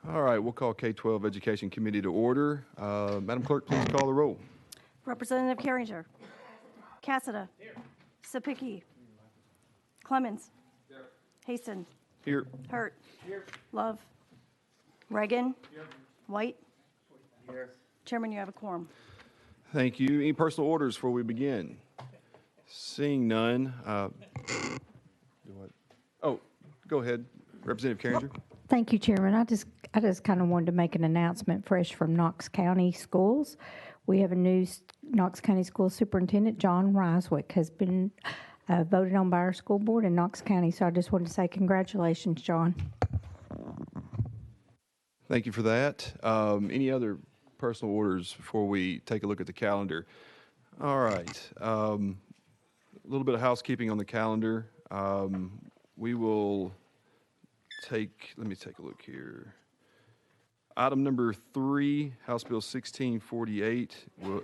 All right, we'll call K-12 Education Committee to order. Madam Clerk, please call the roll. Representative Carringer. Cassada. Sapicki. Clemens. Haston. Here. Hurt. Love. Reagan. White. Chairman, you have a quorum. Thank you. Any personal orders before we begin? Seeing none. Oh, go ahead, Representative Carringer. Thank you, Chairman. I just kind of wanted to make an announcement fresh from Knox County Schools. We have a new Knox County School Superintendent, John Riswick, has been voted on by our school board in Knox County. So I just wanted to say congratulations, John. Thank you for that. Any other personal orders before we take a look at the calendar? All right. A little bit of housekeeping on the calendar. We will let me take a look here. Item number 3, House Bill 1648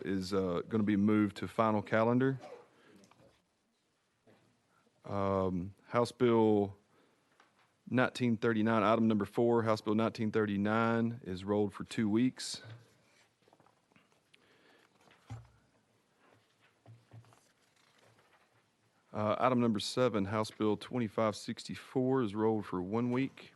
is going to be moved to final calendar. House Bill 1939, item number 4, House Bill 1939 is rolled for 2 weeks. Item number 7, House Bill 2564 is rolled for 1 week.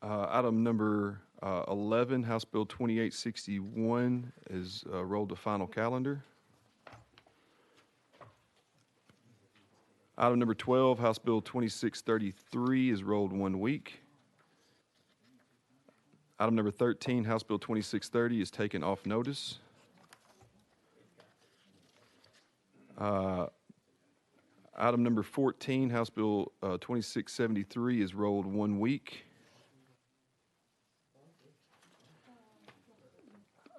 Item number 11, House Bill 2861 is rolled to final calendar. Item number 12, House Bill 2633 is rolled 1 week. Item number 13, House Bill 2630 is taken off notice. Item number 14, House Bill 2673 is rolled 1 week.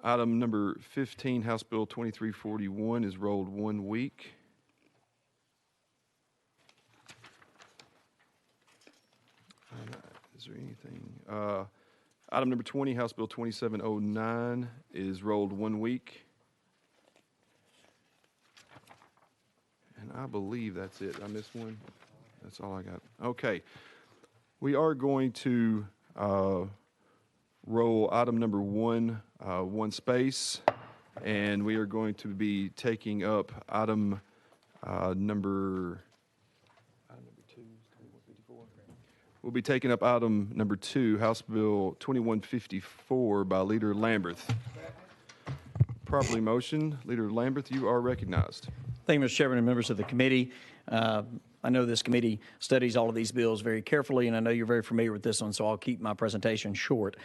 Item number 15, House Bill 2341 is rolled 1 week. Is there anything? Item number 20, House Bill 2709 is rolled 1 week. And I believe that's it. I missed one? That's all I got. Okay. We are going to roll item number 1, 1 space, and we are going to be taking up item number 2. We'll be taking up item number 2, House Bill 2154 by Leader Lamberth. Properly motioned. Leader Lamberth, you are recognized. Thank you, Mr. Chairman and members of the committee. I know this committee studies all of these bills very carefully, and I know you're very familiar with this one, so I'll keep my presentation short.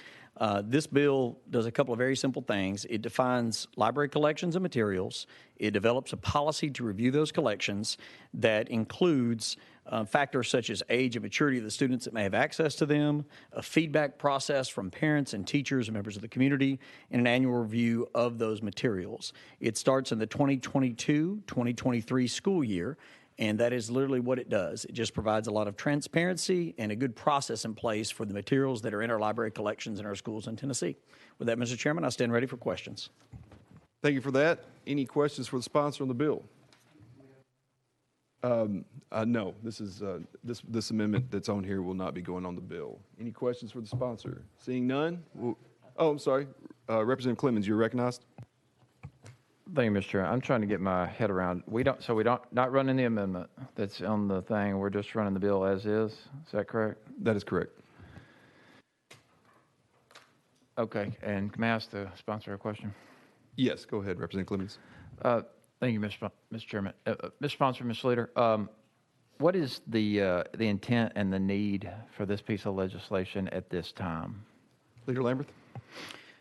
This bill does a couple of very simple things. It defines library collections and materials. It develops a policy to review those collections that includes factors such as age and maturity of the students that may have access to them, a feedback process from parents and teachers and members of the community, and an annual review of those materials. It starts in the 2022-2023 school year, and that is literally what it does. It just provides a lot of transparency and a good process in place for the materials that are in our library collections in our schools in Tennessee. With that, Mr. Chairman, I stand ready for questions. Thank you for that. Any questions for the sponsor on the bill? No, this amendment that's on here will not be going on the bill. Any questions for the sponsor? Seeing none? I'm sorry. Representative Clemens, you're recognized. Thank you, Mr. Chair. I'm trying to get my head around. We don't not running the amendment that's on the thing. We're just running the bill as is. Is that correct? That is correct. Okay. And can I ask the sponsor a question? Yes, go ahead, Representative Clemens. Thank you, Mr. Chairman. Mr. Sponsor, Ms. Leader, what is the intent and the need for this piece of legislation at this time? Leader Lamberth.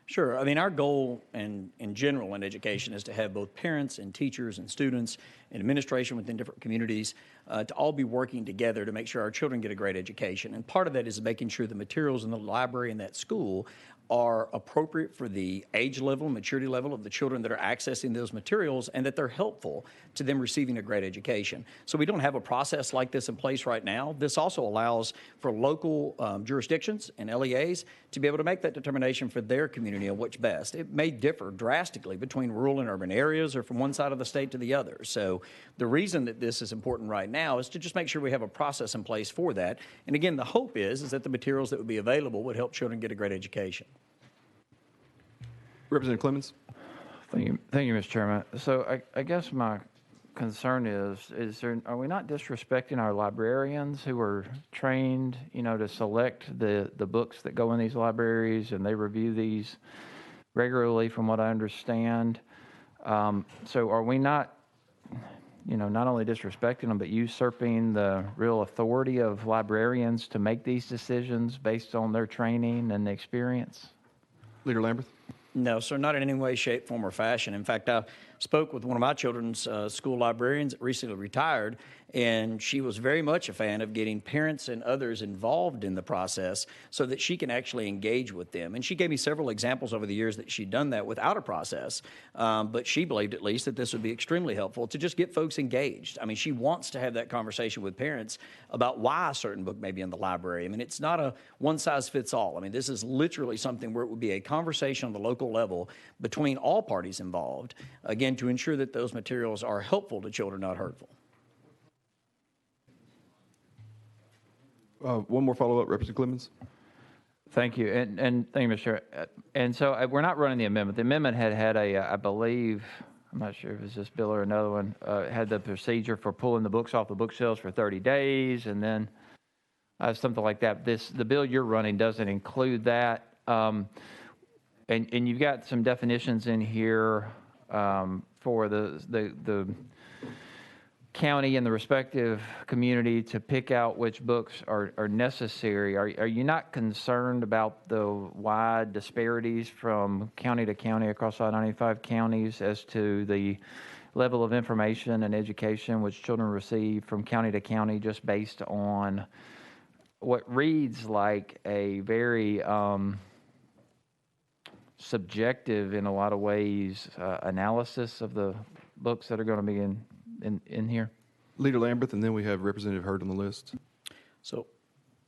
Sure. I mean, our goal in general in education is to have both parents and teachers and students and administration within different communities to all be working together to make sure our children get a great education. And part of that is making sure the materials in the library in that school are appropriate for the age level, maturity level of the children that are accessing those materials, and that they're helpful to them receiving a great education. So we don't have a process like this in place right now. This also allows for local jurisdictions and LEAs to be able to make that determination for their community on what's best. It may differ drastically between rural and urban areas or from one side of the state to the other. So the reason that this is important right now is to just make sure we have a process in place for that. And again, the hope is that the materials that would be available would help children get a great education. Representative Clemens. Thank you, Mr. Chairman. So I guess my concern are we not disrespecting our librarians who are trained, to select the books that go in these libraries, and they review these regularly from what I understand? So are we not, not only disrespecting them, but usurping the real authority of librarians to make these decisions based on their training and experience? Leader Lamberth. No, sir, not in any way, shape, form, or fashion. In fact, I spoke with one of my children's school librarians that recently retired, and she was very much a fan of getting parents and others involved in the process so that she can actually engage with them. And she gave me several examples over the years that she'd done that without a process, but she believed at least that this would be extremely helpful to just get folks engaged. I mean, she wants to have that conversation with parents about why a certain book may be in the library. I mean, it's not a one-size-fits-all. I mean, this is literally something where it would be a conversation on the local level between all parties involved, again, to ensure that those materials are helpful to children, not hurtful. One more follow-up, Representative Clemens. Thank you, and thank you, Mr. Chair. And so we're not running the amendment. The amendment had I believe, I'm not sure if it was this bill or another one, had the procedure for pulling the books off the bookshelves for 30 days, and then something like that. The bill you're running doesn't include that, and you've got some definitions in here for the county and the respective community to pick out which books are necessary. Are you not concerned about the wide disparities from county to county across all 95 counties as to the level of information and education which children receive from county to county, just based on what reads like a very subjective, in a lot of ways, analysis of the books that are going to be in here? Leader Lamberth, and then we have Representative Hurd on the list. So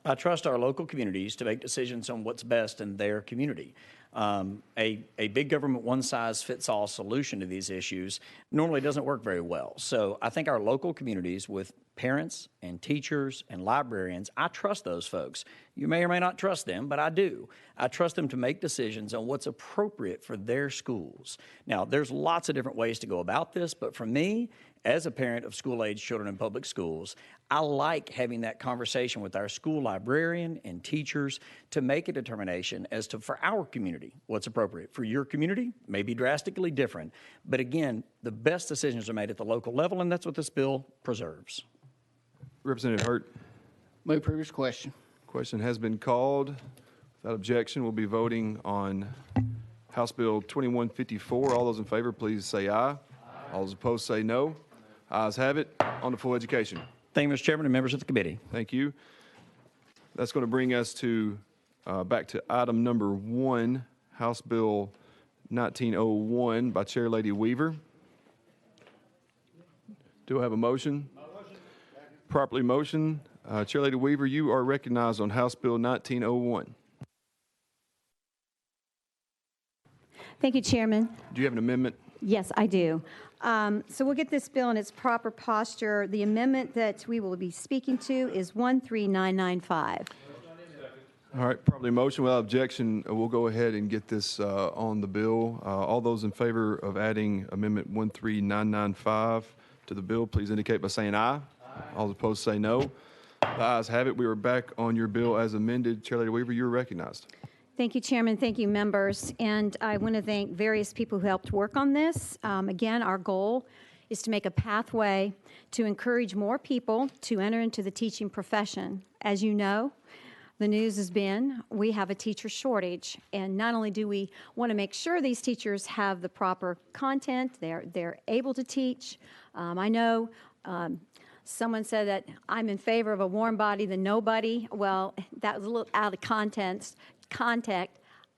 I trust our local communities to make decisions on what's best in their community. A big government one-size-fits-all solution to these issues normally doesn't work very well. So I think our local communities with parents and teachers and librarians, I trust those folks. You may or may not trust them, but I do. I trust them to make decisions on what's appropriate for their schools. Now, there's lots of different ways to go about this, but for me, as a parent of school-age children in public schools, I like having that conversation with our school librarian and teachers to make a determination as to, for our community, what's appropriate. For your community, may be drastically different. But again, the best decisions are made at the local level, and that's what this bill preserves. Representative Hurd. Move previous question. Question has been called. Without objection, we'll be voting on House Bill 2154. All those in favor, please say aye. All those opposed say no. Ayes have it. On to full education. Thank you, Mr. Chairman and members of the committee. Thank you. That's going to bring us to back to item number 1, House Bill 1901 by Chair Lady Weaver. Do I have a motion? Motion. Properly motion. Chair Lady Weaver, you are recognized on House Bill 1901. Thank you, Chairman. Do you have an amendment? Yes, I do. So we'll get this bill in its proper posture. The amendment that we will be speaking to is 13995. All right, properly motion without objection. We'll go ahead and get this on the bill. All those in favor of adding Amendment 13995 to the bill, please indicate by saying aye. All opposed say no. The ayes have it. We are back on your bill as amended. Chair Lady Weaver, you are recognized. Thank you, Chairman. Thank you, members. And I want to thank various people who helped work on this. Again, our goal is to make a pathway to encourage more people to enter into the teaching profession. As you know, the news has been we have a teacher shortage. And not only do we want to make sure these teachers have the proper content, they're able to teach. I know someone said that I'm in favor of a warm body than nobody. Well, that was a little out of context.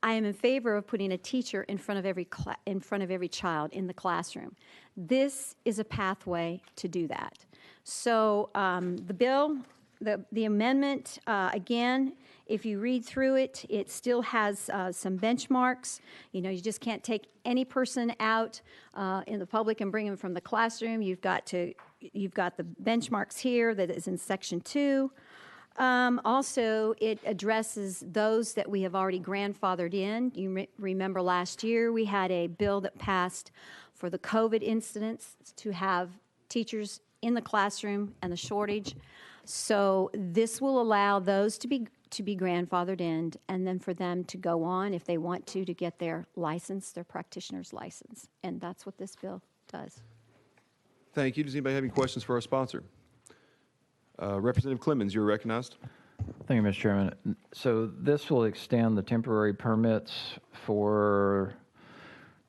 I am in favor of putting a teacher in front of every child in the classroom. This is a pathway to do that. So the bill, the amendment, again, if you read through it, it still has some benchmarks. You know, you just can't take any person out in the public and bring them from the classroom. You've got the benchmarks here that is in Section 2. Also, it addresses those that we have already grandfathered in. You remember last year we had a bill that passed for the COVID incidents to have teachers in the classroom and the shortage. So this will allow those to be grandfathered in, and then for them to go on, if they want to get their license, their practitioner's license. And that's what this bill does. Thank you. Does anybody have any questions for our sponsor? Representative Clemens, you're recognized. Thank you, Mr. Chairman. So this will extend the temporary permits for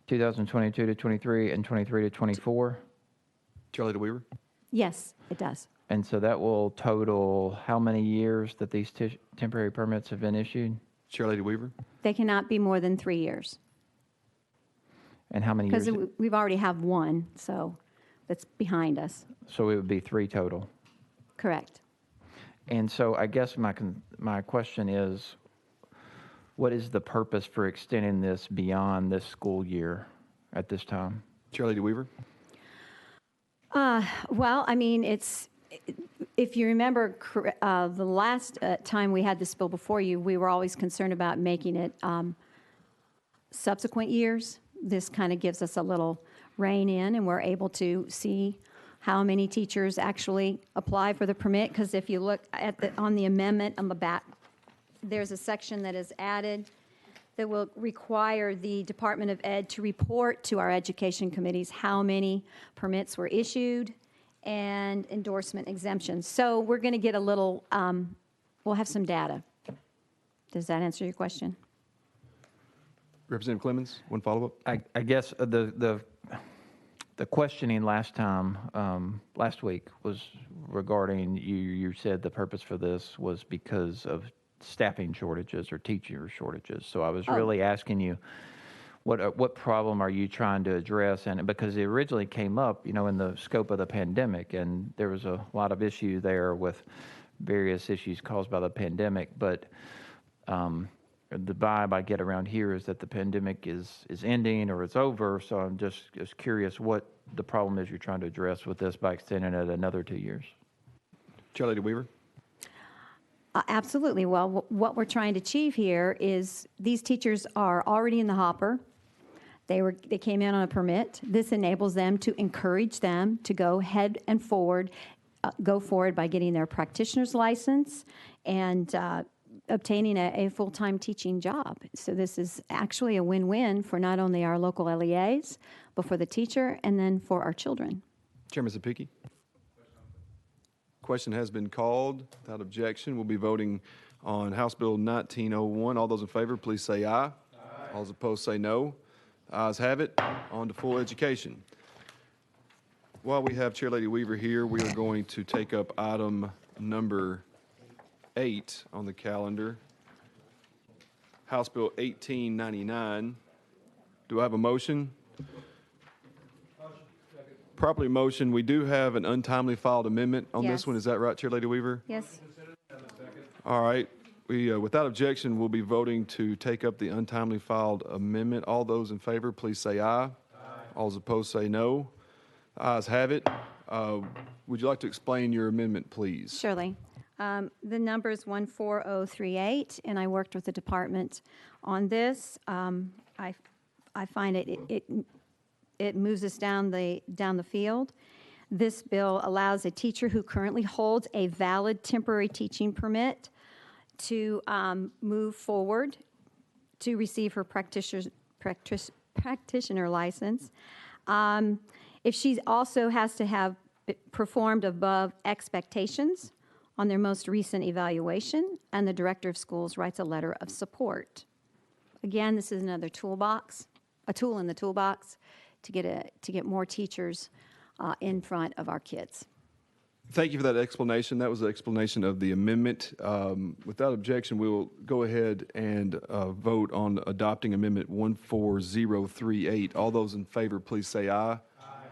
2022 to 23 and 23 to 24? Chair Lady Weaver. Yes, it does. And so that will total how many years that these temporary permits have been issued? Chair Lady Weaver. They cannot be more than 3 years. And how many years? Because we've already have one, so that's behind us. So it would be 3 total. Correct. And so I guess my question is, what is the purpose for extending this beyond this school year at this time? Chair Lady Weaver. Well, I mean, if you remember the last time we had this bill before you, we were always concerned about making it subsequent years. This kind of gives us a little rein in, and we're able to see how many teachers actually apply for the permit. Because if you look on the amendment on the back, there's a section that is added that will require the Department of Ed to report to our education committees how many permits were issued and endorsement exemptions. So we're going to get a little, we'll have some data. Does that answer your question? Representative Clemens, one follow-up. I guess the questioning last week was regarding, you said the purpose for this was because of staffing shortages or teacher shortages. So I was really asking you, what problem are you trying to address? And because it originally came up, in the scope of the pandemic, and there was a lot of issue there with various issues caused by the pandemic. But the vibe I get around here is that the pandemic is ending or it's over. So I'm just curious what the problem is you're trying to address with this by extending it another 2 years. Chair Lady Weaver. Absolutely. Well, what we're trying to achieve here is these teachers are already in the hopper. They came in on a permit. This enables them to encourage them to go ahead and go forward by getting their practitioner's license and obtaining a full-time teaching job. So this is actually a win-win for not only our local LEAs, but for the teacher and then for our children. Chairman Zapicki. Question has been called. Without objection, we'll be voting on House Bill 1901. All those in favor, please say aye. Aye. All those opposed say no. Ayes have it. On to full education. While we have Chair Lady Weaver here, we are going to take up item number 8 on the calendar, House Bill 1899. Do I have a motion? Properly motion. We do have an untimely filed amendment on this one. Is that right, Chair Lady Weaver? Yes. All right. We, without objection, will be voting to take up the untimely filed amendment. All those in favor, please say aye. Aye. All those opposed say no. The ayes have it. Would you like to explain your amendment, please? Surely. The number is 14038, and I worked with the department on this. I find it moves us down the field. This bill allows a teacher who currently holds a valid temporary teaching permit to move forward to receive her practitioner license. If she also has to have performed above expectations on their most recent evaluation, and the director of schools writes a letter of support. Again, this is another toolbox, a tool in the toolbox to get more teachers in front of our kids. Thank you for that explanation. That was the explanation of the amendment. Without objection, we will go ahead and vote on adopting Amendment 14038. All those in favor, please say aye. Aye.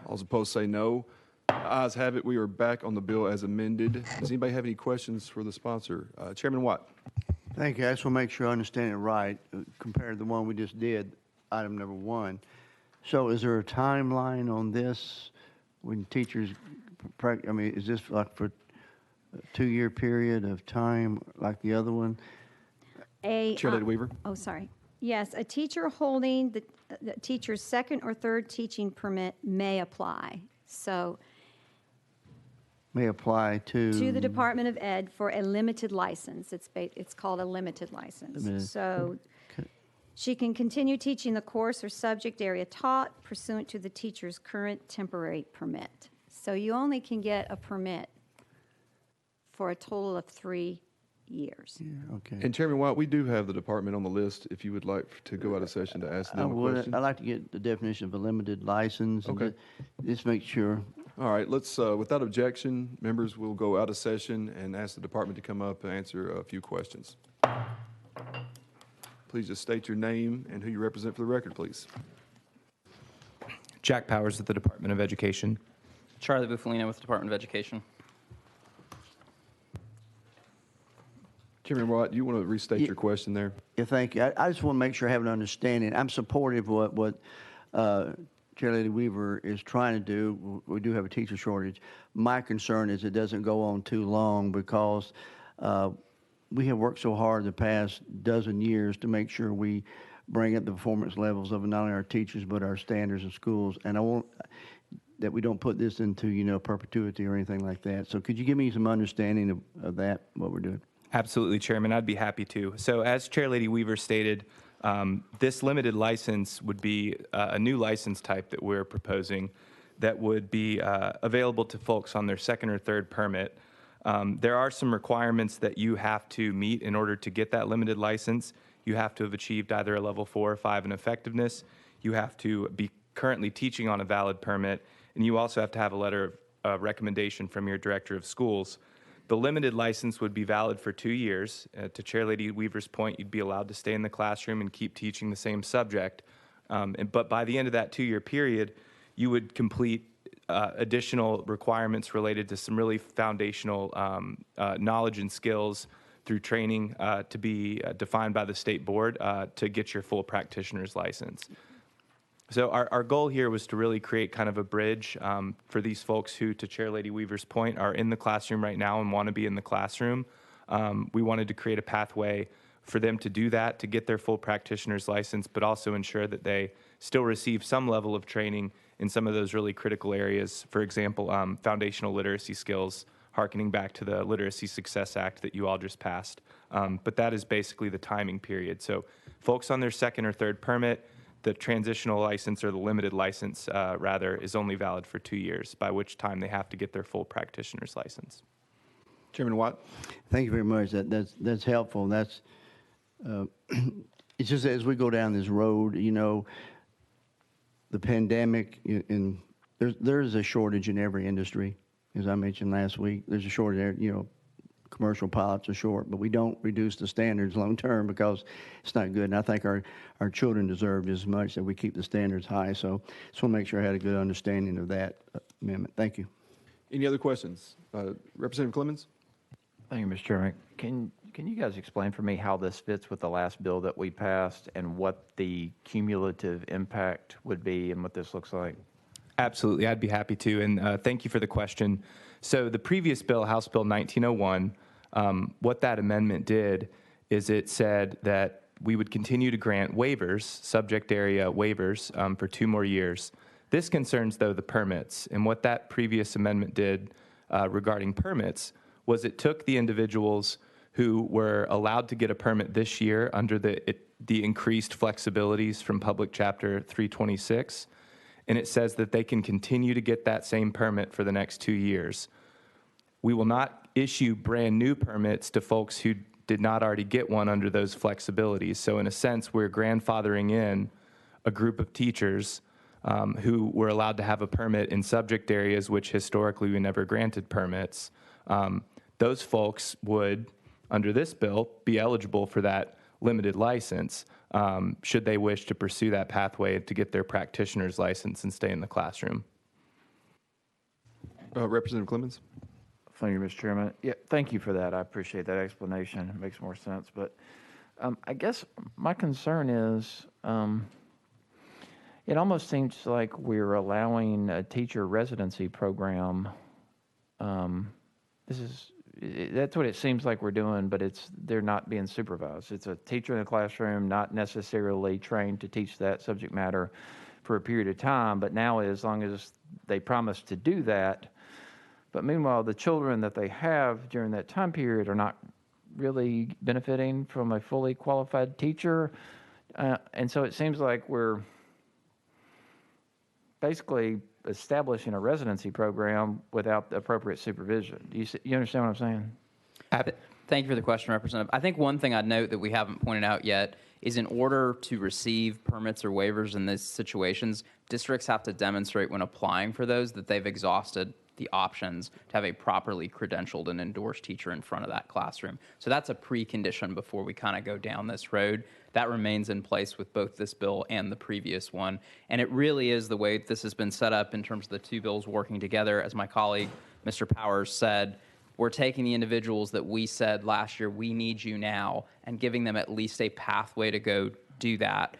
All those opposed say no. The ayes have it. We are back on the bill as amended. Does anybody have any questions for the sponsor? Chairman Watt. Thank you. I just want to make sure I understand it right, compared to the one we just did, item number 1. So is there a timeline on this when teachers, I mean, is this like for a 2-year period of time like the other one? Chairlady Weaver. Oh, sorry. Yes, a teacher holding the teacher's second or third teaching permit may apply. So May apply to the Department of Ed for a limited license. It's called a limited license. Limited. So she can continue teaching the course or subject area taught pursuant to the teacher's current temporary permit. So you only can get a permit for a total of 3 years. Yeah, okay. And Chairman Watt, we do have the department on the list if you would like to go out of session to ask them a question. I'd like to get the definition of a limited license. Okay. And just make sure. All right, let's, without objection, members will go out of session and ask the department to come up and answer a few questions. Please just state your name and who you represent for the record, please. Jack Powers with the Department of Education. Charlie Bufalino with the Department of Education. Chairman Watt, you want to restate your question there? Yeah, thank you. I just want to make sure I have an understanding. I'm supportive of what Chairlady Weaver is trying to do. We do have a teacher shortage. My concern is it doesn't go on too long because we have worked so hard the past dozen years to make sure we bring up the performance levels of not only our teachers but our standards in schools. And I want that we don't put this into, perpetuity or anything like that. So could you give me some understanding of that, what we're doing? Absolutely, Chairman. I'd be happy to. So as Chairlady Weaver stated, this limited license would be a new license type that we're proposing that would be available to folks on their second or third permit. There are some requirements that you have to meet in order to get that limited license. You have to have achieved either a level 4 or 5 in effectiveness. You have to be currently teaching on a valid permit, and you also have to have a letter of recommendation from your director of schools. The limited license would be valid for 2 years. To Chairlady Weaver's point, you'd be allowed to stay in the classroom and keep teaching the same subject. But by the end of that 2-year period, you would complete additional requirements related to some really foundational knowledge and skills through training to be defined by the state board to get your full practitioner's license. So our goal here was to really create kind of a bridge for these folks who, to Chairlady Weaver's point, are in the classroom right now and want to be in the classroom. We wanted to create a pathway for them to do that, to get their full practitioner's license, but also ensure that they still receive some level of training in some of those really critical areas. For example, foundational literacy skills, hearkening back to the Literacy Success Act that you all just passed. But that is basically the timing period. So folks on their second or third permit, the transitional license, or the limited license, rather, is only valid for 2 years, by which time they have to get their full practitioner's license. Chairman Watt? Thank you very much. That's helpful. That's it's just as we go down this road, the pandemic, and there's a shortage in every industry, as I mentioned last week. There's a shortage there. Commercial pilots are short, but we don't reduce the standards long term because it's not good. And I think our children deserve as much that we keep the standards high. So just want to make sure I had a good understanding of that amendment. Thank you. Any other questions? Representative Clemens? Thank you, Mr. Chairman. Can you guys explain for me how this fits with the last bill that we passed and what the cumulative impact would be and what this looks like? Absolutely, I'd be happy to, and thank you for the question. So the previous bill, House Bill 1901, what that amendment did is it said that we would continue to grant waivers, subject area waivers, for 2 more years. This concerns, though, the permits, and what that previous amendment did regarding permits was it took the individuals who were allowed to get a permit this year under the increased flexibilities from Public Chapter 326, and it says that they can continue to get that same permit for the next 2 years. We will not issue brand new permits to folks who did not already get one under those flexibilities. So in a sense, we're grandfathering in a group of teachers who were allowed to have a permit in subject areas which historically we never granted permits. Those folks would, under this bill, be eligible for that limited license should they wish to pursue that pathway to get their practitioner's license and stay in the classroom. Representative Clemens? Thank you, Mr. Chairman. Yeah, thank you for that. I appreciate that explanation. It makes more sense. But I guess my concern is it almost seems like we're allowing a teacher residency program. That's what it seems like we're doing, but they're not being supervised. It's a teacher in the classroom, not necessarily trained to teach that subject matter for a period of time, but now as long as they promise to do that. But meanwhile, the children that they have during that time period are not really benefiting from a fully qualified teacher. And so it seems like we're basically establishing a residency program without the appropriate supervision. You understand what I'm saying? Thank you for the question, Representative. I think one thing I'd note that we haven't pointed out yet is in order to receive permits or waivers in these situations, districts have to demonstrate when applying for those that they've exhausted the options to have a properly credentialed and endorsed teacher in front of that classroom. So that's a precondition before we kind of go down this road. That remains in place with both this bill and the previous one. And it really is the way this has been set up in terms of the two bills working together. As my colleague, Mr. Powers, said, we're taking the individuals that we said last year, we need you now, and giving them at least a pathway to go do that.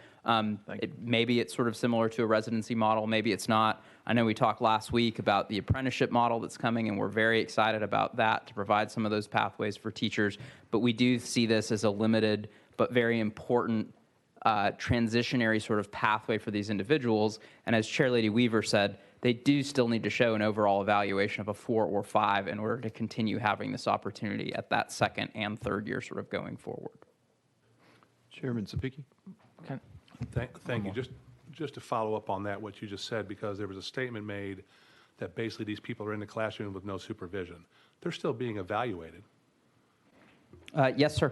Maybe it's sort of similar to a residency model. Maybe it's not. I know we talked last week about the apprenticeship model that's coming, and we're very excited about that to provide some of those pathways for teachers. But we do see this as a limited but very important transitionary sort of pathway for these individuals. And as Chair Lady Weaver said, they do still need to show an overall evaluation of a 4 or 5 in order to continue having this opportunity at that second and third year sort of going forward. Chairman Sapicki? Thank you. Just to follow up on that, what you just said, because there was a statement made that basically these people are in the classroom with no supervision. They're still being evaluated. Yes, sir.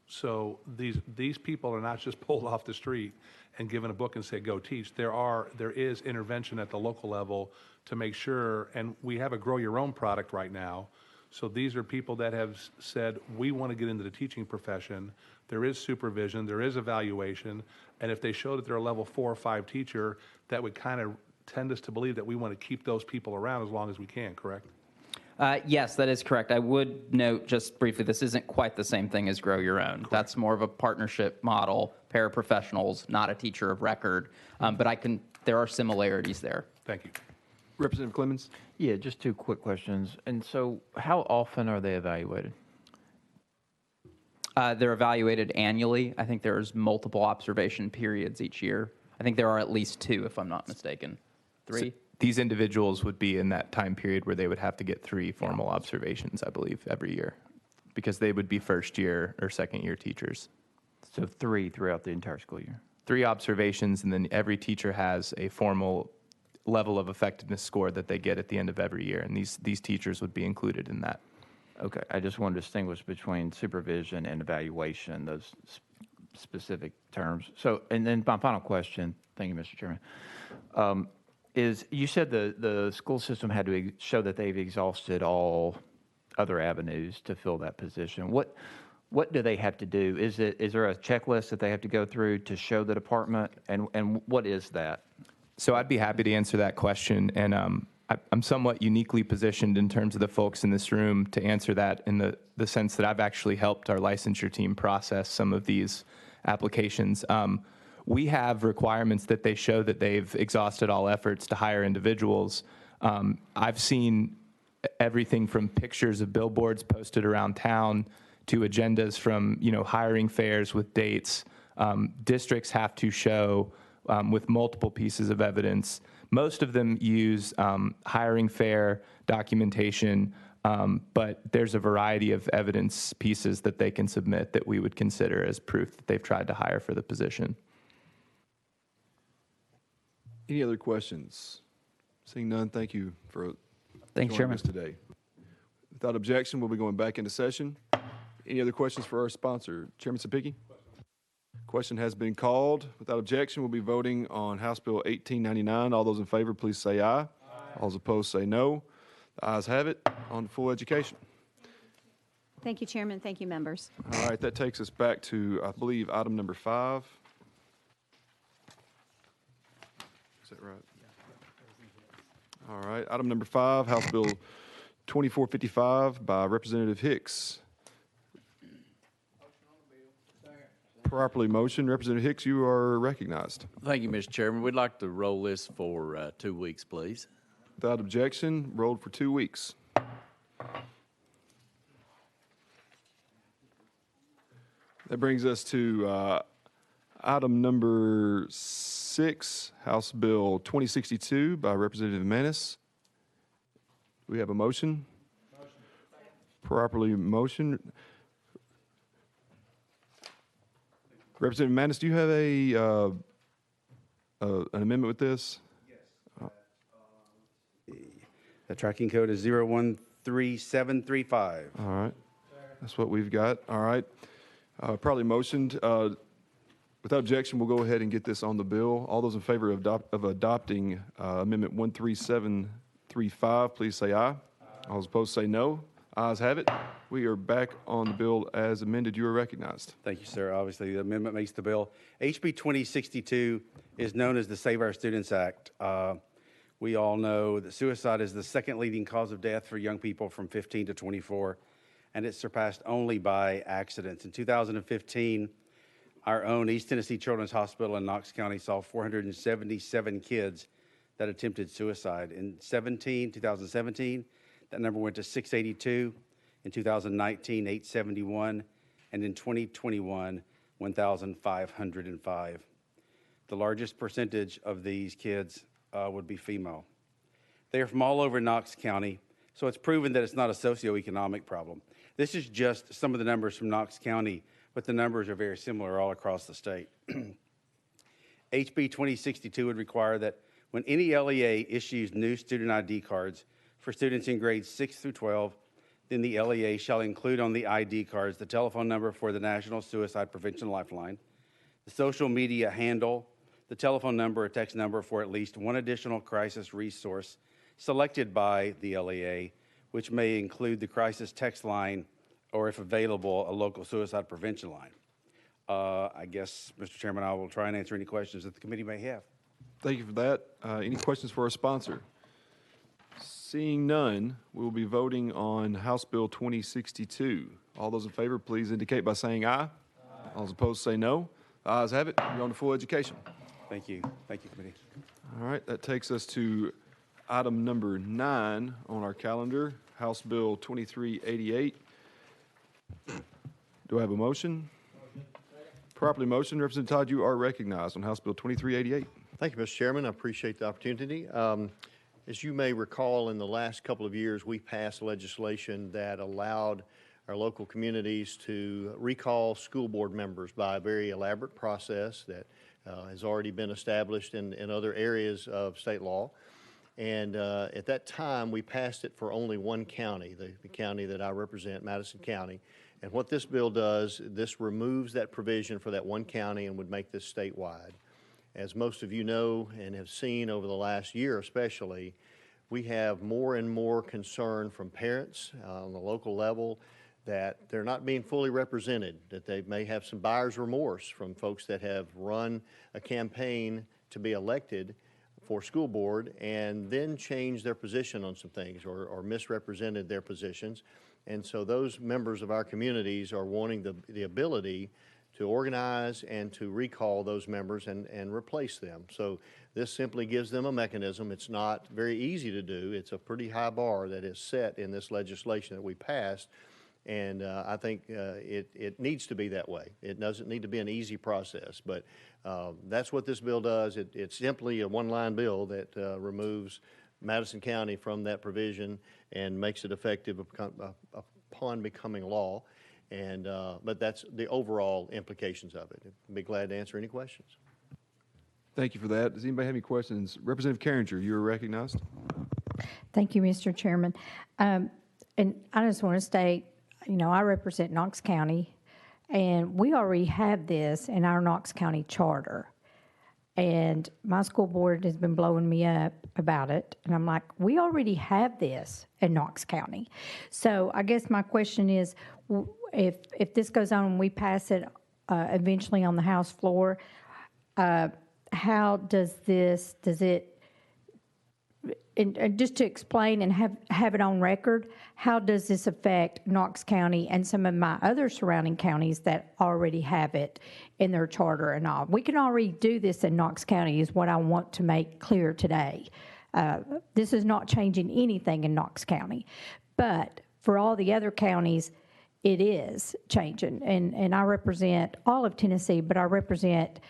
So these people are not just pulled off the street and given a book and say, go teach. There is intervention at the local level to make sure, and we have a grow your own product right now. So these are people that have said, we want to get into the teaching profession. There is supervision, there is evaluation, and if they show that they're a level 4 or 5 teacher, that would kind of tend us to believe that we want to keep those people around as long as we can, correct? Yes, that is correct. I would note just briefly, this isn't quite the same thing as Grow Your Own. Correct. That's more of a partnership model, paraprofessionals, not a teacher of record. But there are similarities there. Thank you. Representative Clemens? Yeah, just 2 quick questions. And so how often are they evaluated? They're evaluated annually. I think there's multiple observation periods each year. I think there are at least 2, if I'm not mistaken. 3? So these individuals would be in that time period where they would have to get 3 formal observations, I believe, every year, because they would be first year or second year teachers. So 3 throughout the entire school year? 3 observations, and then every teacher has a formal level of effectiveness score that they get at the end of every year, and these teachers would be included in that. Okay, I just want to distinguish between supervision and evaluation, those specific terms. So, and then my final question, thank you, Mr. Chairman, is you said the school system had to show that they've exhausted all other avenues to fill that position. What do they have to do? Is there a checklist that they have to go through to show the department, and what is that? So I'd be happy to answer that question, and I'm somewhat uniquely positioned in terms of the folks in this room to answer that in the sense that I've actually helped our licensure team process some of these applications. We have requirements that they show that they've exhausted all efforts to hire individuals. I've seen everything from pictures of billboards posted around town to agendas from hiring fairs with dates. Districts have to show with multiple pieces of evidence. Most of them use hiring fair documentation, but there's a variety of evidence pieces that they can submit that we would consider as proof that they've tried to hire for the position. Any other questions? Seeing none, thank you for Thanks, joining Chairman. us today. Without objection, we'll be going back into session. Any other questions for our sponsor? Chairman Sapicki? Question has been called. Without objection, we'll be voting on House Bill 1899. All those in favor, please say aye. Aye. All those opposed, say no. The ayes have it. On to full education. Thank you, Chairman. Thank you, members. All right, that takes us back to, I believe, item number 5. Is that right? All right, item number 5, House Bill 2455 by Representative Hicks. Properly motioned. Representative Hicks, you are recognized. Thank you, Mr. Chairman. We'd like to roll this for 2 weeks, please. Without objection, rolled for 2 weeks. That brings us to item number 6, House Bill 2062 by Representative Manis. Do we have a motion? Motion. Properly motioned. Representative Manis, do you have an amendment with this? Yes. The tracking code is 013735. All right. That's what we've got. All right. Probably motioned. Without objection, we'll go ahead and get this on the bill. All those in favor of adopting Amendment 13735, please say aye. Aye. All those opposed say no. Ayes have it. We are back on the bill as amended. You are recognized. Thank you, sir. Obviously, the amendment makes the bill. HB 2062 is known as the Save Our Students Act. We all know that suicide is the second leading cause of death for young people from 15 to 24, and it's surpassed only by accidents. In 2015, our own East Tennessee Children's Hospital in Knox County saw 477 kids that attempted suicide. In 2017, that number went to 682. In 2019, 871. And in 2021, 1,505. The largest percentage of these kids would be female. They are from all over Knox County, so it's proven that it's not a socioeconomic problem. This is just some of the numbers from Knox County, but the numbers are very similar all across the state. HB 2062 would require that when any LEA issues new student ID cards for students in grades 6 through 12, then the LEA shall include on the ID cards the telephone number for the National Suicide Prevention Lifeline, the social media handle, the telephone number or text number for at least one additional crisis resource selected by the LEA, which may include the crisis text line or, if available, a local suicide prevention line. I guess, Mr. Chairman, I will try and answer any questions that the committee may have. Thank you for that. Any questions for our sponsor? Seeing none, we will be voting on House Bill 2062. All those in favor, please indicate by saying aye. Aye. All those opposed say no. The ayes have it. We're on to full education. Thank you. Thank you, committee. All right, that takes us to item number 9 on our calendar, House Bill 2388. Do I have a motion? Motion. Properly motioned. Representative Todd, you are recognized on House Bill 2388. Thank you, Mr. Chairman. I appreciate the opportunity. As you may recall, in the last couple of years, we passed legislation that allowed our local communities to recall school board members by a very elaborate process that has already been established in other areas of state law. And at that time, we passed it for only one county, the county that I represent, Madison County. And what this bill does, this removes that provision for that one county and would make this statewide. As most of you know and have seen over the last year especially, we have more and more concern from parents on the local level that they're not being fully represented, that they may have some buyer's remorse from folks that have run a campaign to be elected for school board and then changed their position on some things or misrepresented their positions. And so those members of our communities are wanting the ability to organize and to recall those members and replace them. So this simply gives them a mechanism. It's not very easy to do. It's a pretty high bar that is set in this legislation that we passed. And I think it needs to be that way. It doesn't need to be an easy process, but that's what this bill does. It's simply a one-line bill that removes Madison County from that provision and makes it effective upon becoming law. And but that's the overall implications of it. I'd be glad to answer any questions. Thank you for that. Does anybody have any questions? Representative Carringer, you are recognized. Thank you, Mr. Chairman. And I just want to state, you know, I represent Knox County, And we already have this in our Knox County charter. And my school board has been blowing me up about it. And I'm like, we already have this in Knox County. So I guess my question is, if this goes on and we pass it eventually on the House floor, how does it, and just to explain and have it on record, how does this affect Knox County and some of my other surrounding counties that already have it in their charter and all? We can already do this in Knox County is what I want to make clear today. This is not changing anything in Knox County. But for all the other counties, it is changing. And I represent all of Tennessee, but I represent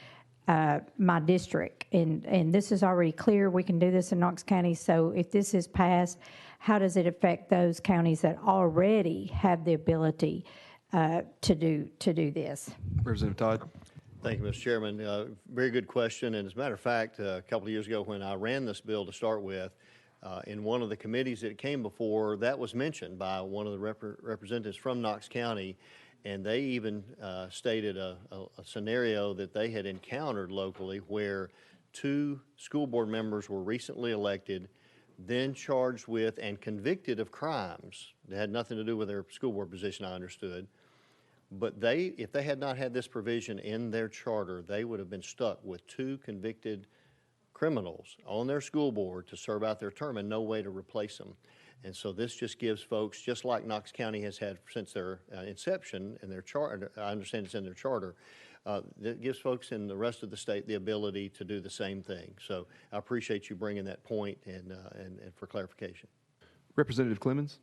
my district, and this is already clear. We can do this in Knox County. So if this is passed, how does it affect those counties that already have the ability to do this? Representative Todd. Thank you, Mr. Chairman. Very good question. And as a matter of fact, a couple of years ago when I ran this bill to start with, in one of the committees that it came before, that was mentioned by one of the representatives from Knox County. And they even stated a scenario that they had encountered locally where 2 school board members were recently elected, then charged with and convicted of crimes that had nothing to do with their school board position, I understood. But if they had not had this provision in their charter, they would have been stuck with 2 convicted criminals on their school board to serve out their term and no way to replace them. And so this just gives folks, just like Knox County has had since their inception in their charter, I understand it's in their charter, that gives folks in the rest of the state the ability to do the same thing. So I appreciate you bringing that point and for clarification. Representative Clemens.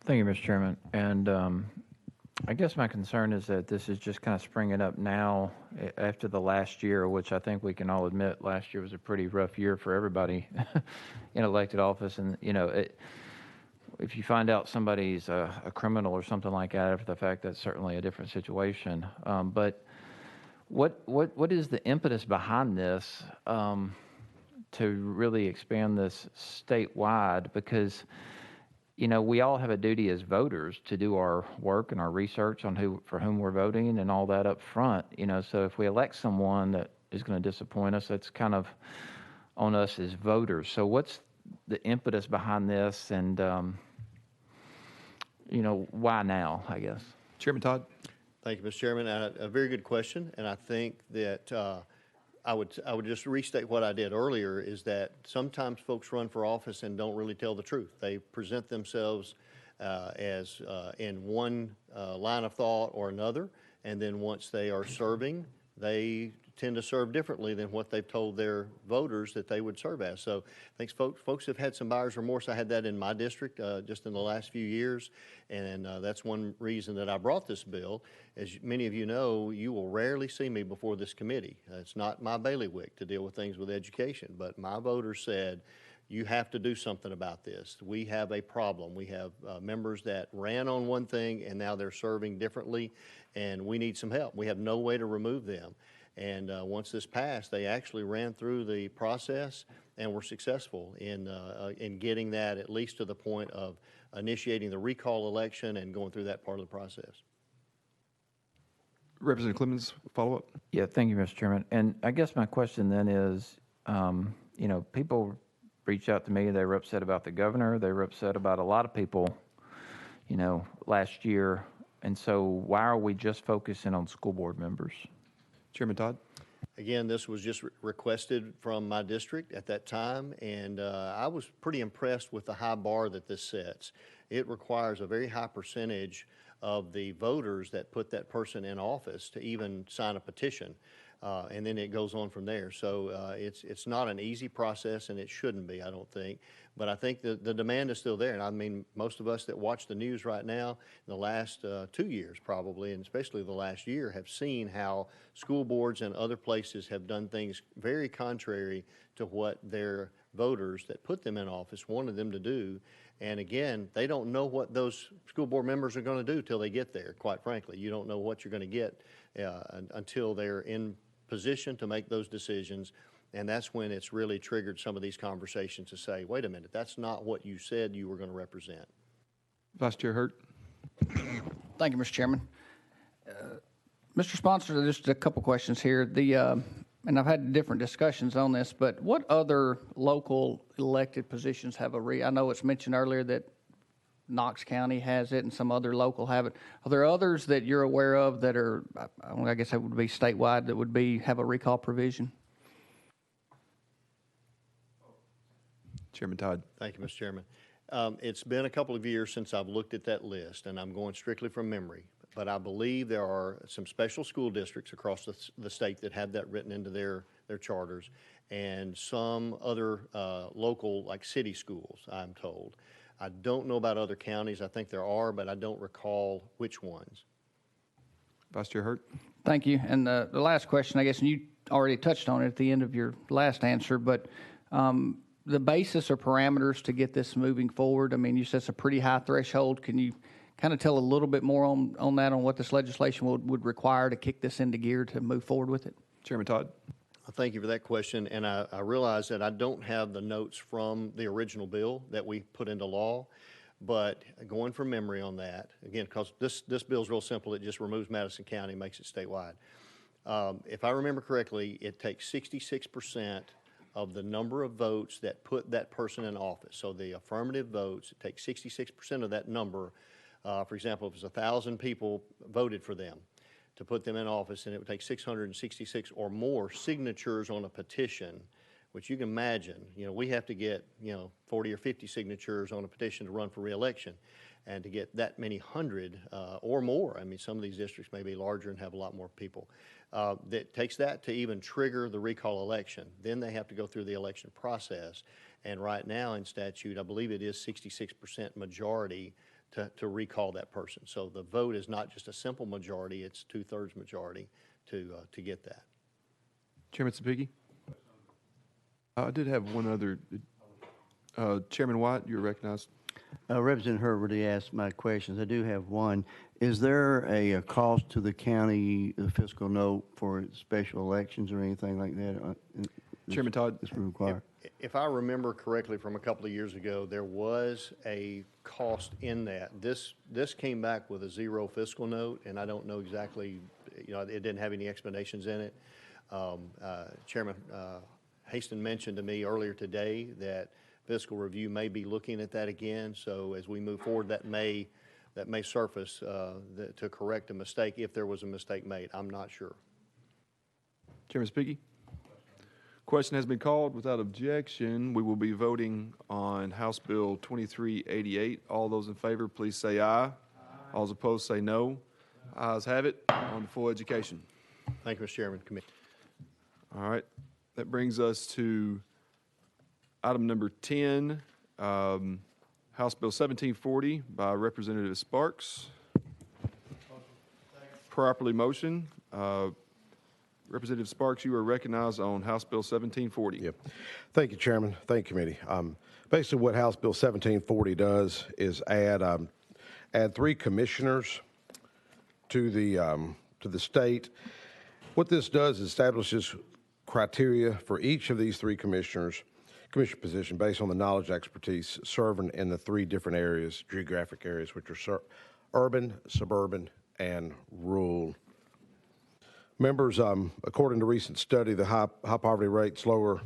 Thank you, Mr. Chairman. And I guess my concern is that this is just kind of springing up now after the last year, which I think we can all admit last year was a pretty rough year for everybody in elected office. And, you know, if you find out somebody's a criminal or something like that after the fact, that's certainly a different situation. But what is the impetus behind this to really expand this statewide? Because you know, we all have a duty as voters to do our work and our research on for whom we're voting and all that up front. You know, so if we elect someone that is going to disappoint us, that's kind of on us as voters. So what's the impetus behind this, and you know, why now, I guess? Chairman Todd. Thank you, Mr. Chairman. A very good question, and I think that I would just restate what I did earlier, is that sometimes folks run for office and don't really tell the truth. They present themselves as in one line of thought or another, and then once they are serving, they tend to serve differently than what they've told their voters that they would serve as. So I think folks have had some buyer's remorse. I had that in my district just in the last few years, and that's one reason that I brought this bill. As many of you know, you will rarely see me before this committee. It's not my bailiwick to deal with things with education, but my voters said, you have to do something about this. We have a problem. We have members that ran on one thing and now they're serving differently, and we need some help. We have no way to remove them. And once this passed, they actually ran through the process and were successful in getting that at least to the point of initiating the recall election and going through that part of the process. Representative Clemens, follow up. Yeah, thank you, Mr. Chairman. And I guess my question then is, you know, people reached out to me. They were upset about the governor. They were upset about a lot of people, you know, last year. And so why are we just focusing on school board members? Chairman Todd. Again, this was just requested from my district at that time, and I was pretty impressed with the high bar that this sets. It requires a very high percentage of the voters that put that person in office to even sign a petition, and then it goes on from there. So it's not an easy process, and it shouldn't be, I don't think. But I think the demand is still there. And I mean, most of us that watch the news right now, in the last 2 years probably, and especially the last year, have seen how school boards and other places have done things very contrary to what their voters that put them in office wanted them to do. And again, they don't know what those school board members are going to do till they get there, quite frankly. You don't know what you're going to get until they're in position to make those decisions. And that's when it's really triggered some of these conversations to say, wait a minute, that's not what you said you were going to represent. Vice Chair Hurt. Thank you, Mr. Chairman. Mr. Sponsor, just a couple questions here. And I've had different discussions on this, but what other local elected positions have I know it's mentioned earlier that Knox County has it and some other local have it. Are there others that you're aware of that are, I guess that would be statewide, that would have a recall provision? Chairman Todd. Thank you, Mr. Chairman. It's been a couple of years since I've looked at that list, and I'm going strictly from memory. But I believe there are some special school districts across the state that have that written into their charters, and some other local, like city schools, I'm told. I don't know about other counties. I think there are, but I don't recall which ones. Vice Chair Hurt. Thank you. And the last question, I guess, and you already touched on it at the end of your last answer, but the basis or parameters to get this moving forward, I mean, you said it's a pretty high threshold. Can you kind of tell a little bit more on that, on what this legislation would require to kick this into gear to move forward with it? Chairman Todd. Thank you for that question, and I realize that I don't have the notes from the original bill that we put into law, but going from memory on that, again, because this bill is real simple, it just removes Madison County, makes it statewide. If I remember correctly, it takes 66% of the number of votes that put that person in office. So the affirmative votes, it takes 66% of that number. For example, if it's 1,000 people voted for them to put them in office, and it would take 666 or more signatures on a petition, which you can imagine, we have to get, 40 or 50 signatures on a petition to run for re-election, and to get that many hundred or more. I mean, some of these districts may be larger and have a lot more people. That takes that to even trigger the recall election. Then they have to go through the election process. And right now in statute, I believe it is 66% majority to recall that person. So the vote is not just a simple majority, it's 2/3 majority to get that. Chairman Sapigi. I did have one other. Chairman White, you're recognized. Representative Hurt already asked my questions. I do have one. Is there a cost to the county fiscal note for special elections or anything like that? Chairman Todd. This would require. If I remember correctly from a couple of years ago, there was a cost in that. This came back with a zero fiscal note, and I don't know exactly, it didn't have any explanations in it. Chairman Haston mentioned to me earlier today that fiscal review may be looking at that again. So as we move forward, that may surface to correct a mistake if there was a mistake made. I'm not sure. Chairman Spiggy. Question has been called. Without objection, we will be voting on House Bill 2388. All those in favor, please say aye. All those opposed, say no. Ayes have it on full education. Thank you, Mr. Chairman. Committee. All right. That brings us to item number 10, House Bill 1740 by Representative Sparks. Properly motion. Representative Sparks, you are recognized on House Bill 1740. Yep. Thank you, Chairman. Thank you, committee. Basically, what House Bill 1740 does is add 3 commissioners to the state. What this does is establishes criteria for each of these 3 commissioner position based on the knowledge expertise serving in the 3 different areas, geographic areas, which are urban, suburban, and rural. Members, according to recent study, the high poverty rates, lower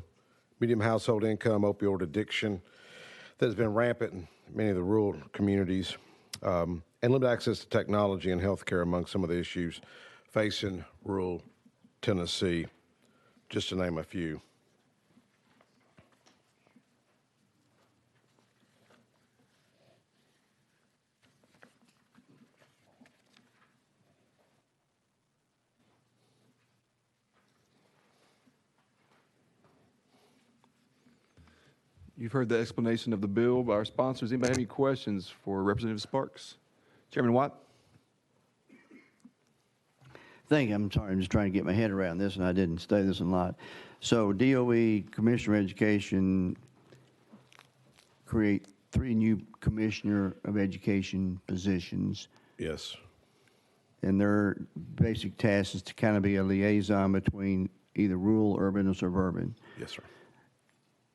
medium household income, opioid addiction that has been rampant in many of the rural communities, and limited access to technology and healthcare among some of the issues facing rural Tennessee, just to name a few. You've heard the explanation of the bill by our sponsors. Anybody have any questions for Representative Sparks? Chairman Watt. I'm sorry, I'm just trying to get my head around this, and I didn't study this a lot. So DOE Commissioner of Education create 3 new Commissioner of Education positions. Yes. And their basic task is to kind of be a liaison between either rural, urban, or suburban. Yes, sir.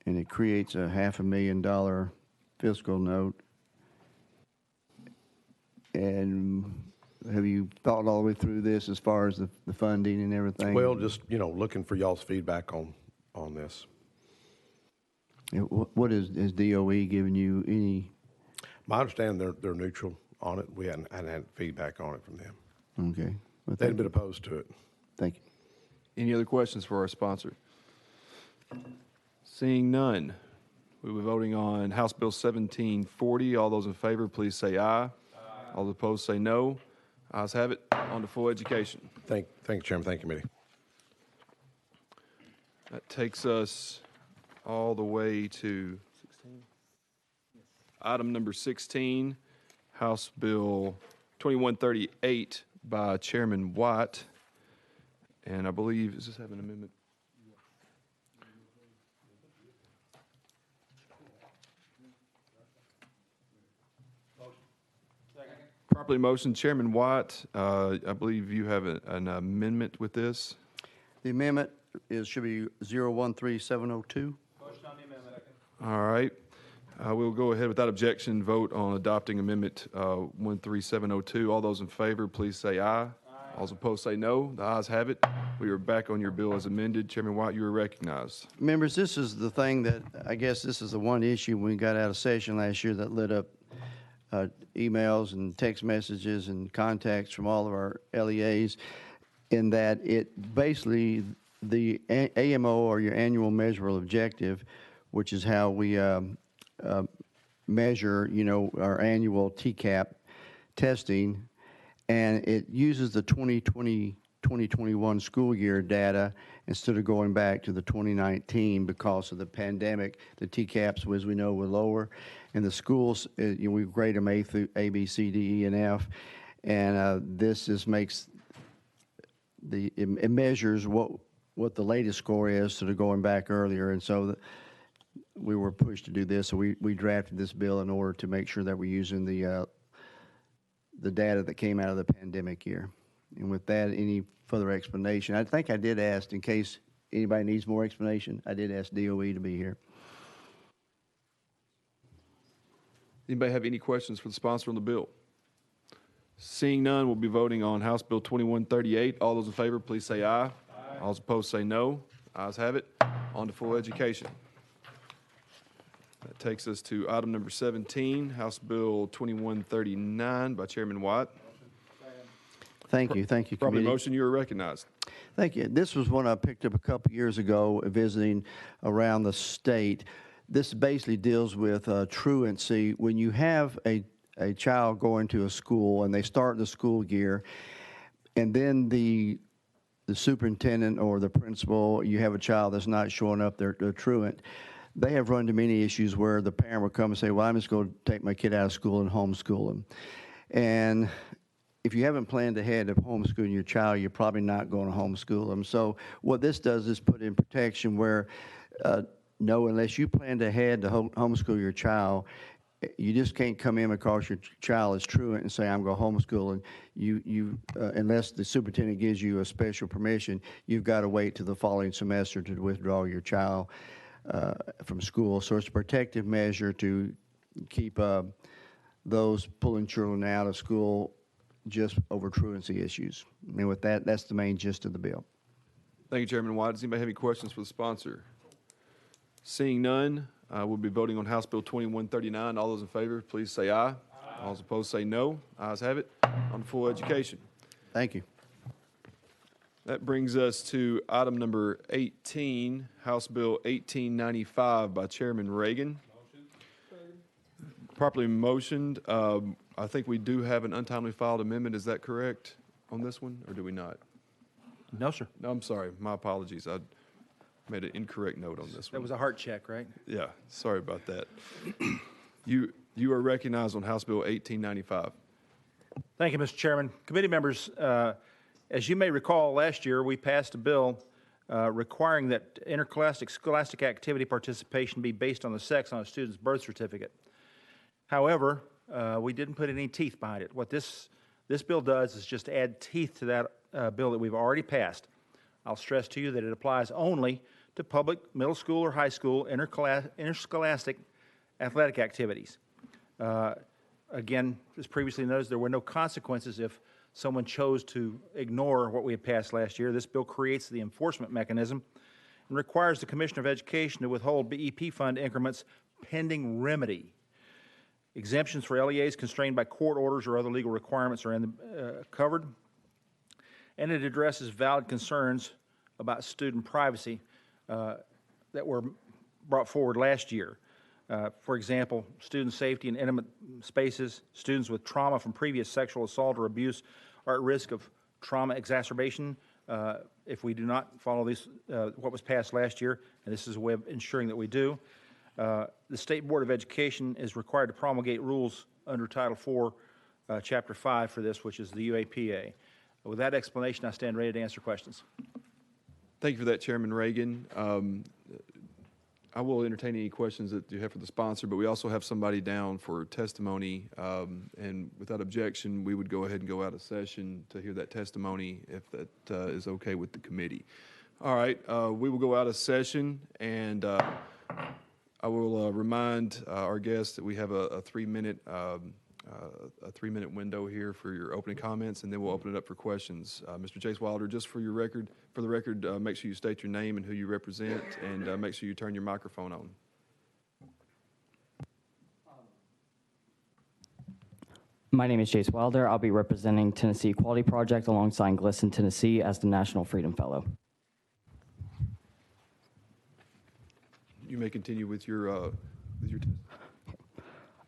And it creates a $500,000 fiscal note. And have you thought all the way through this as far as the funding and everything? Well, just, looking for y'all's feedback on this. What is DOE giving you any? My understanding, they're neutral on it. We hadn't had feedback on it from them. Okay. Well, They hadn't been opposed to it. Thank you. Any other questions for our sponsor? Seeing none, we'll be voting on House Bill 1740. All those in favor, please say aye. All opposed, say no. Ayes have it. On to full education. Thank you, Chairman. Thank you, committee. That takes us all the way to item number 16, House Bill 2138 by Chairman Watt. And I believe, does this have an amendment? Properly motioned, Chairman Watt. I believe you have an amendment with this. The amendment should be 013702. All right. We'll go ahead without objection, vote on adopting Amendment 13702. All those in favor, please say aye. All those opposed, say no. The ayes have it. We are back on your bill as amended. Chairman Watt, you are recognized. Members, this is the thing that, I guess this is the one issue we got out of session last year that lit up emails and text messages and contacts from all of our LEAs, in that it basically, the AMO, or your annual measurable objective, which is how we measure, our annual TCAP testing, and it uses the 2020-2021 school year data instead of going back to the 2019 because of the pandemic. The TCAPs, as we know, were lower, and the schools, we grade them A through A, B, C, D, E, and F, and this just makes it measures what the latest score is, sort of going back earlier, and so we were pushed to do this, so we drafted this bill in order to make sure that we're using the data that came out of the pandemic year. And with that, any further explanation? I think I did ask, in case anybody needs more explanation, I did ask DOE to be here. Anybody have any questions for the sponsor on the bill? Seeing none, we'll be voting on House Bill 2138. All those in favor, please say aye. All those opposed, say no. Ayes have it. On to full education. That takes us to item number 17, House Bill 2139 by Chairman Watt. Thank you, Properly committee. motion, you are recognized. Thank you. This was one I picked up a couple years ago visiting around the state. This basically deals with truancy. When you have a child going to a school and they start the school year, and then the superintendent or the principal, you have a child that's not showing up, they're truant. They have run into many issues where the parent will come and say, well, I'm just going to take my kid out of school and homeschool them. And if you haven't planned ahead of homeschooling your child, you're probably not going to homeschool them. So what this does is put in protection where, no, unless you planned ahead to homeschool your child, you just can't come in because your child is truant and say, I'm going to homeschool. And unless the superintendent gives you a special permission, you've got to wait till the following semester to withdraw your child from school. So it's a protective measure to keep those pulling children out of school just over truancy issues. And with that, that's the main gist of the bill. Thank you, Chairman Watt. Does anybody have any questions for the sponsor? Seeing none, we'll be voting on House Bill 2139. All those in favor, please say aye. All those opposed, say no. Ayes have it. On to full education. Thank you. That brings us to item number 18, House Bill 1895 by Chairman Reagan. Properly motioned. I think we do have an untimely filed amendment. Is that correct on this one, or do we not? No, sir. No, I'm sorry. My apologies. I made an incorrect note on this one. That was a heart check, right? Yeah, sorry about that. You are recognized on House Bill 1895. Thank you, Mr. Chairman. Committee members, as you may recall, last year we passed a bill requiring that interscholastic scholastic activity participation be based on the sex on a student's birth certificate. However, we didn't put any teeth behind it. What this bill does is just add teeth to that bill that we've already passed. I'll stress to you that it applies only to public middle school or high school interscholastic athletic activities. Again, as previously noted, there were no consequences if someone chose to ignore what we had passed last year. This bill creates the enforcement mechanism and requires the Commissioner of Education to withhold BEP fund increments pending remedy. Exemptions for LEAs constrained by court orders or other legal requirements are covered. And it addresses valid concerns about student privacy that were brought forward last year. For example, student safety in intimate spaces, students with trauma from previous sexual assault or abuse are at risk of trauma exacerbation if we do not follow what was passed last year, and this is a way of ensuring that we do. The State Board of Education is required to promulgate rules under Title IV, Chapter 5 for this, which is the UAPA. With that explanation, I stand ready to answer questions. Thank you for that, Chairman Reagan. I will entertain any questions that you have for the sponsor, but we also have somebody down for testimony, and without objection, we would go ahead and go out of session to hear that testimony if that is okay with the committee. All right, we will go out of session, and I will remind our guests that we have a 3-minute window here for your opening comments, and then we'll open it up for questions. Mr. Chase Wilder, just for the record, make sure you state your name and who you represent, and make sure you turn your microphone on. My name is Chase Wilder. I'll be representing Tennessee Equality Project alongside GLSEN Tennessee as the National Freedom Fellow. You may continue with your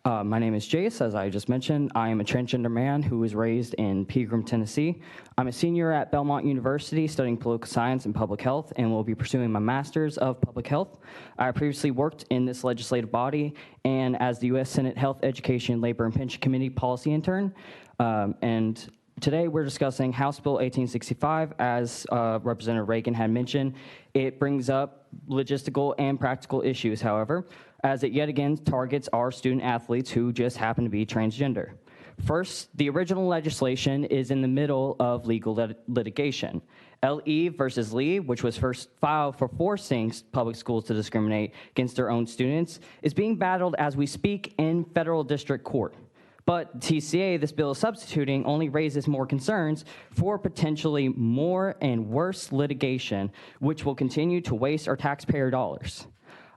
My name is Jace. As I just mentioned, I am a transgender man who was raised in Pegram, Tennessee. I'm a senior at Belmont University studying political science and public health and will be pursuing my master's of public health. I previously worked in this legislative body and as the U.S. Senate Health, Education, Labor, and Pension Committee policy intern. And today we're discussing House Bill 1865. As Representative Reagan had mentioned, it brings up logistical and practical issues, however, as it yet again targets our student athletes who just happen to be transgender. First, the original legislation is in the middle of legal litigation. LE versus Lee, which was first filed for forcing public schools to discriminate against their own students, is being battled as we speak in federal district court. But TCA, this bill is substituting, only raises more concerns for potentially more and worse litigation, which will continue to waste our taxpayer dollars.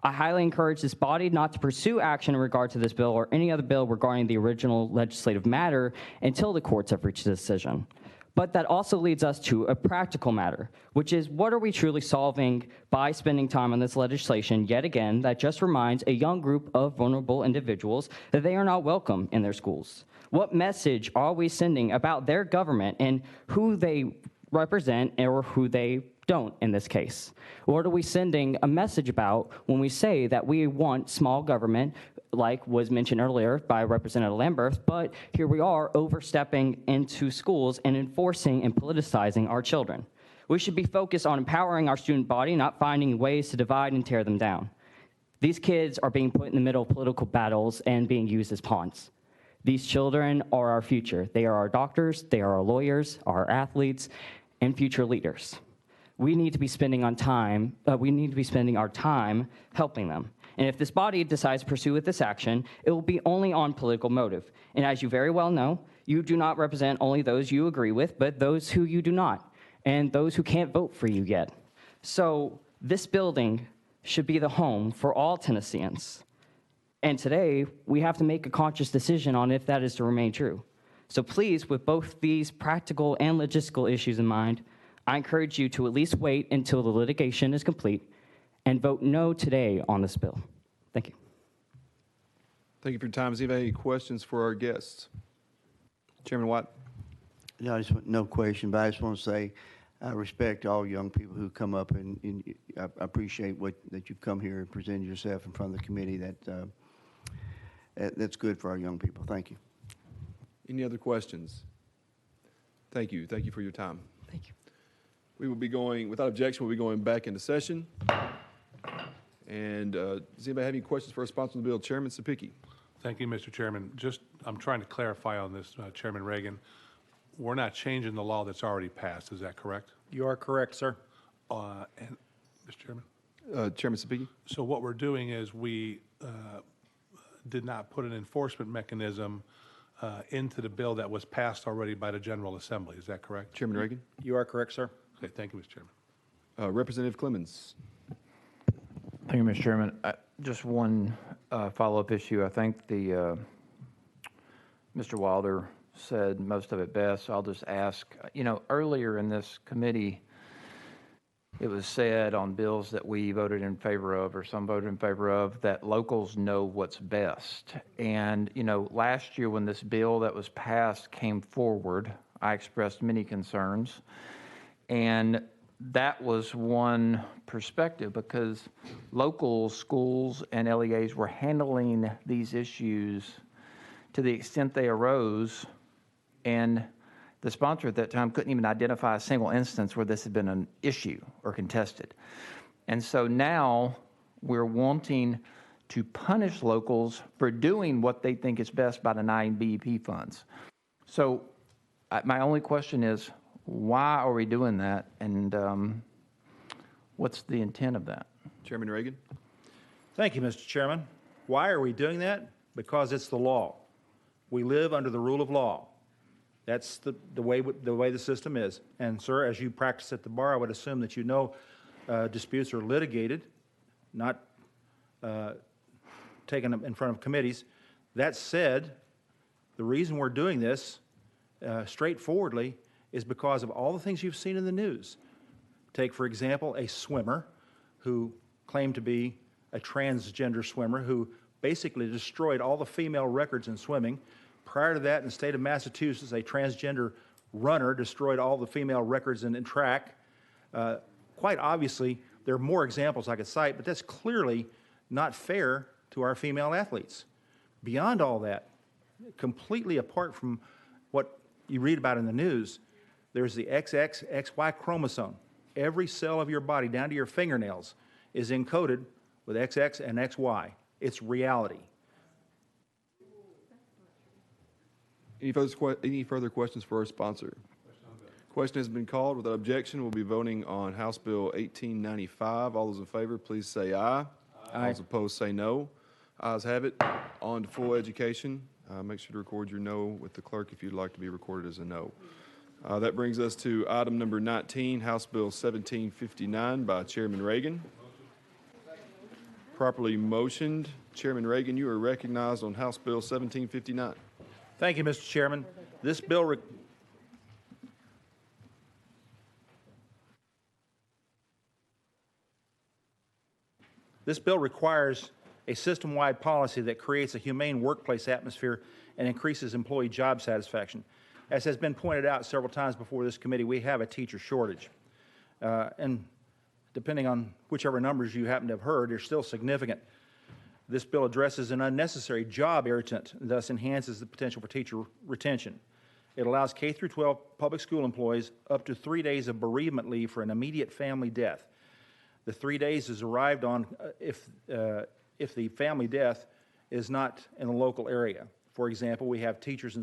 I highly encourage this body not to pursue action in regard to this bill or any other bill regarding the original legislative matter until the courts have reached a decision. But that also leads us to a practical matter, which is what are we truly solving by spending time on this legislation yet again that just reminds a young group of vulnerable individuals that they are not welcome in their schools? What message are we sending about their government and who they represent or who they don't in this case? What are we sending a message about when we say that we want small government, like was mentioned earlier by Representative Lamberth, but here we are overstepping into schools and enforcing and politicizing our children? We should be focused on empowering our student body, not finding ways to divide and tear them down. These kids are being put in the middle of political battles and being used as pawns. These children are our future. They are our doctors, they are our lawyers, our athletes, and future leaders. We need to be spending our time helping them. And if this body decides to pursue with this action, it will be only on political motive. And as you very well know, you do not represent only those you agree with, but those who you do not, and those who can't vote for you yet. So this building should be the home for all Tennesseans. And today, we have to make a conscious decision on if that is to remain true. So please, with both these practical and logistical issues in mind, I encourage you to at least wait until the litigation is complete and vote no today on this bill. Thank you. Thank you for your time. Does anybody have any questions for our guests? Chairman Watt? No, no question, but I just want to say I respect all young people who come up, and I appreciate that you've come here and presented yourself in front of the committee. That's good for our young people. Thank you. Any other questions? Thank you. Thank you for your time. Thank you. We will be going, without objection, we'll be going back into session. And does anybody have any questions for our sponsor of the bill? Chairman Sapicki. Thank you, Mr. Chairman. I'm trying to clarify on this, Chairman Reagan. We're not changing the law that's already passed. Is that correct? You are correct, sir. And, Mr. Chairman? Chairman Sapicki. So what we're doing is we did not put an enforcement mechanism into the bill that was passed already by the General Assembly. Is that correct? Chairman Reagan. You are correct, sir. Okay, thank you, Mr. Chairman. Representative Clemens. Thank you, Mr. Chairman. Just one follow-up issue. I think Mr. Wilder said most of it best. So I'll just ask, earlier in this committee, it was said on bills that we voted in favor of, or some voted in favor of, that locals know what's best. And, last year when this bill that was passed came forward, I expressed many concerns. And that was one perspective, because local schools and LEAs were handling these issues to the extent they arose, and the sponsor at that time couldn't even identify a single instance where this had been an issue or contested. And so now we're wanting to punish locals for doing what they think is best by denying BEP funds. So my only question is, why are we doing that, and what's the intent of that? Chairman Reagan. Thank you, Mr. Chairman. Why are we doing that? Because it's the law. We live under the rule of law. That's the way the system is. And, sir, as you practice at the bar, I would assume that you know disputes are litigated, not taken in front of committees. That said, the reason we're doing this straightforwardly is because of all the things you've seen in the news. Take, for example, a swimmer who claimed to be a transgender swimmer who basically destroyed all the female records in swimming. Prior to that, in the state of Massachusetts, a transgender runner destroyed all the female records in track. Quite obviously, there are more examples I could cite, but that's clearly not fair to our female athletes. Beyond all that, completely apart from what you read about in the news, there's the XY chromosome. Every cell of your body, down to your fingernails, is encoded with XX and XY. It's reality. Any further questions for our sponsor? Question has been called. Without objection, we'll be voting on House Bill 1895. All those in favor, please say aye. All those opposed, say no. Ayes have it. On to full education. Make sure to record your no with the clerk if you'd like to be recorded as a no. That brings us to item number 19, House Bill 1759 by Chairman Reagan. Properly motioned. Chairman Reagan, you are recognized on House Bill 1759. Thank you, Mr. Chairman. This bill requires a system-wide policy that creates a humane workplace atmosphere and increases employee job satisfaction. As has been pointed out several times before this committee, we have a teacher shortage. And depending on whichever numbers you happen to have heard, they're still significant. This bill addresses an unnecessary job irritant and thus enhances the potential for teacher retention. It allows K-12 public school employees up to 3 days of bereavement leave for an immediate family death. The 3 days is arrived on if the family death is not in the local area. For example, we have teachers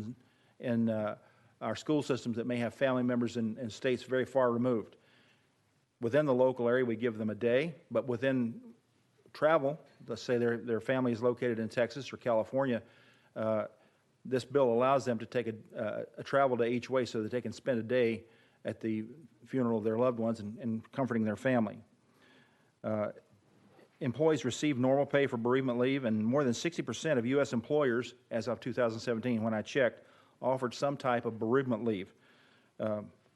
in our school systems that may have family members in states very far removed. Within the local area, we give them a day, but within travel, let's say their family is located in Texas or California, this bill allows them to take a travel day each way so that they can spend a day at the funeral of their loved ones and comforting their family. Employees receive normal pay for bereavement leave, and more than 60% of U.S. employers, as of 2017, when I checked, offered some type of bereavement leave.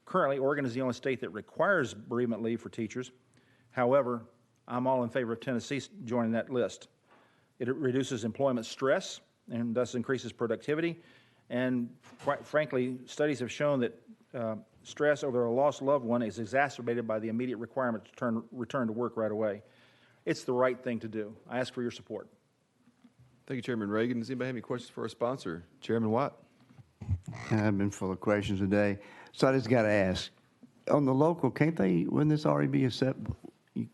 Currently, Oregon is the only state that requires bereavement leave for teachers. However, I'm all in favor of Tennessee joining that list. It reduces employment stress and thus increases productivity. And quite frankly, studies have shown that stress over a lost loved one is exacerbated by the immediate requirement to return to work right away. It's the right thing to do. I ask for your support. Thank you, Chairman Reagan. Does anybody have any questions for our sponsor? Chairman Watt. I've been full of questions today, so I just got to ask. On the local, wouldn't this already be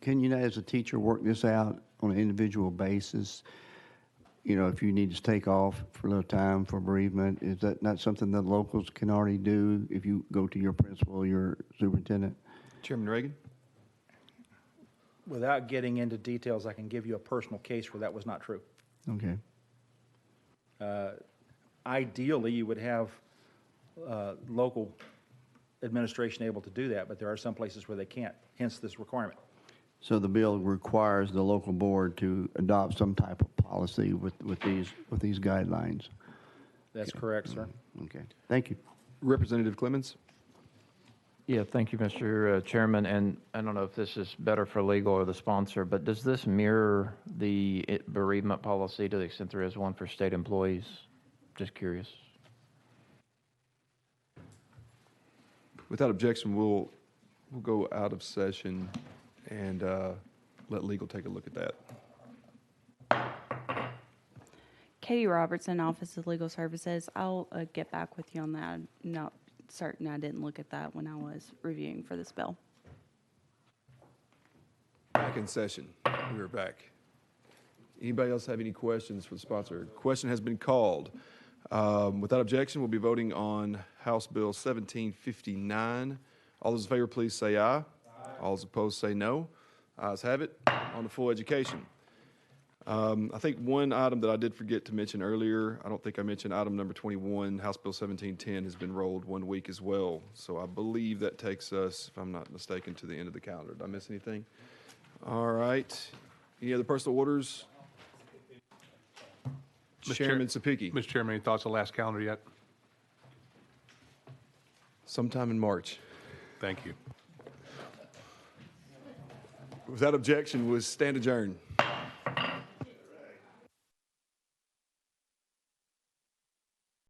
can you, as a teacher, work this out on an individual basis? You know, if you need to take off for a little time for bereavement, is that not something that locals can already do if you go to your principal or your superintendent? Chairman Reagan. Without getting into details, I can give you a personal case where that was not true. Okay. ideally, you would have local administration able to do that, but there are some places where they can't, hence this requirement. So the bill requires the local board to adopt some type of policy with these guidelines. That's correct, sir. Okay, thank you. Representative Clemens? Yeah, thank you, Mr. Chairman. And I don't know if this is better for legal or the sponsor, but does this mirror the bereavement policy to the extent there is one for state employees? Just curious. Without objection, we'll go out of session and let legal take a look at that. Katie Robertson, Office of Legal Services. I'll get back with you on that. I'm not certain. I didn't look at that when I was reviewing for this bill. Back in session. We're back. Anybody else have any questions for the sponsor? Question has been called. Without objection, we'll be voting on House Bill 1759. All those in favor, please say aye. All those opposed say no. Ayes have it. On to full education. I think one item that I did forget to mention earlier, I don't think I mentioned item number 21, House Bill 1710 has been rolled 1 week as well. So I believe that takes us, if I'm not mistaken, to the end of the calendar. Did I miss anything? All right. Any other personal orders? Chairman Sapicki. Mr. Chairman, any thoughts on last calendar yet? Sometime in March. Thank you. Without objection, we'll stand adjourned.